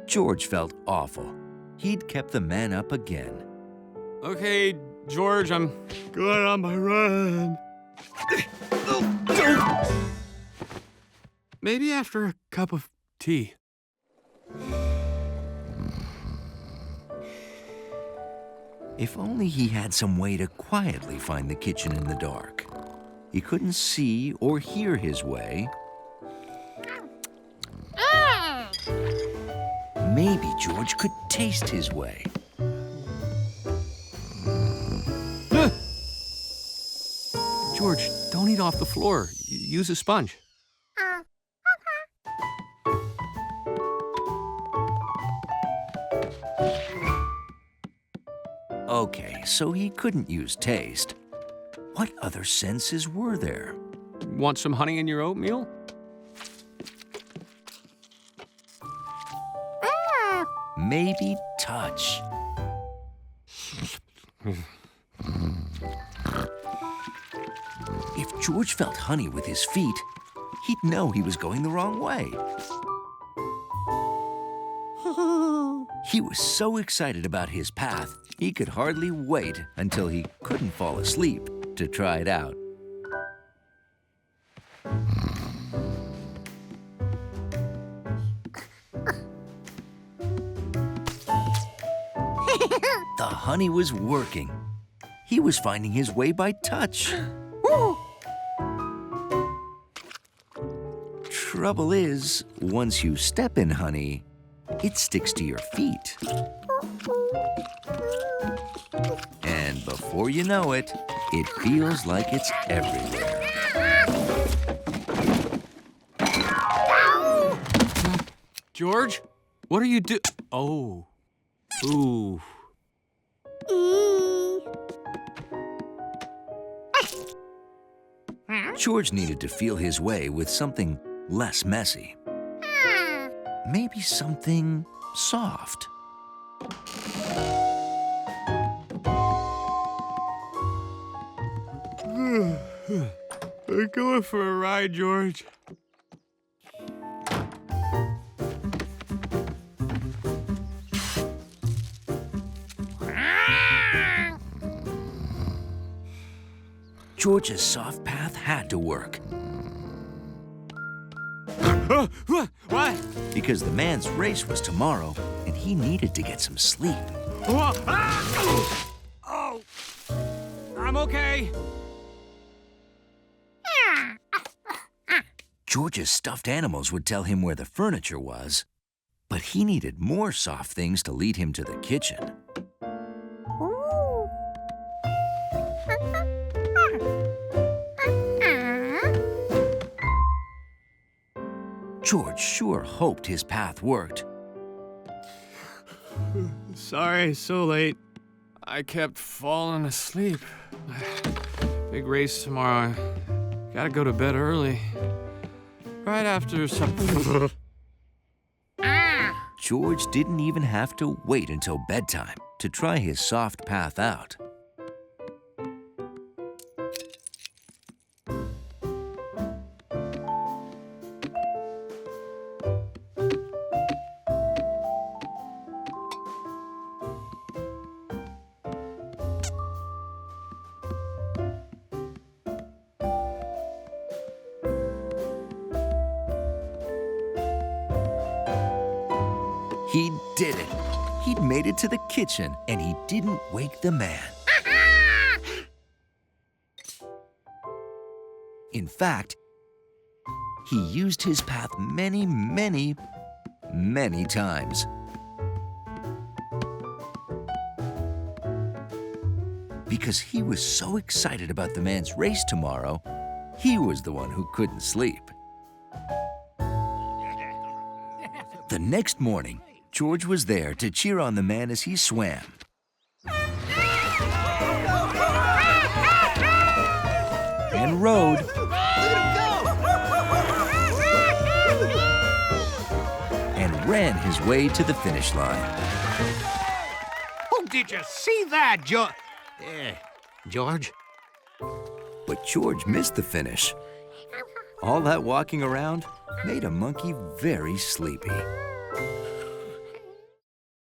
George felt awful. He'd kept the man up again. Okay, George, I'm going on my run. Maybe after a cup of tea. If only he had some way to quietly find the kitchen in the dark. He couldn't see or hear his way. Maybe George could taste his way. George, don't eat off the floor. Use a sponge. Okay, so he couldn't use taste. What other senses were there? Want some honey in your oatmeal? Maybe touch. If George felt honey with his feet, he'd know he was going the wrong way. He was so excited about his path, he could hardly wait until he couldn't fall asleep to try it out. The honey was working. He was finding his way by touch. Trouble is, once you step in honey, it sticks to your feet. And before you know it, it feels like it's everywhere. George, what are you doing? Oh. Ooh. George needed to feel his way with something less messy. Maybe something soft. We're going for a ride, George. George's soft path had to work. What? Because the man's race was tomorrow, and he needed to get some sleep. Oh, I'm okay. George's stuffed animals would tell him where the furniture was, but he needed more soft things to lead him to the kitchen. George sure hoped his path worked. Sorry, so late. I kept falling asleep. Big race tomorrow. Gotta go to bed early. Right after supper. George didn't even have to wait until bedtime to try his soft path out. He did it. He'd made it to the kitchen, and he didn't wake the man. In fact, he used his path many, many, many times. Because he was so excited about the man's race tomorrow, he was the one who couldn't sleep. The next morning, George was there to cheer on the man as he swam. And rode. And ran his way to the finish line. Oh, did you see that, George? But George missed the finish. All that walking around made a monkey very sleepy.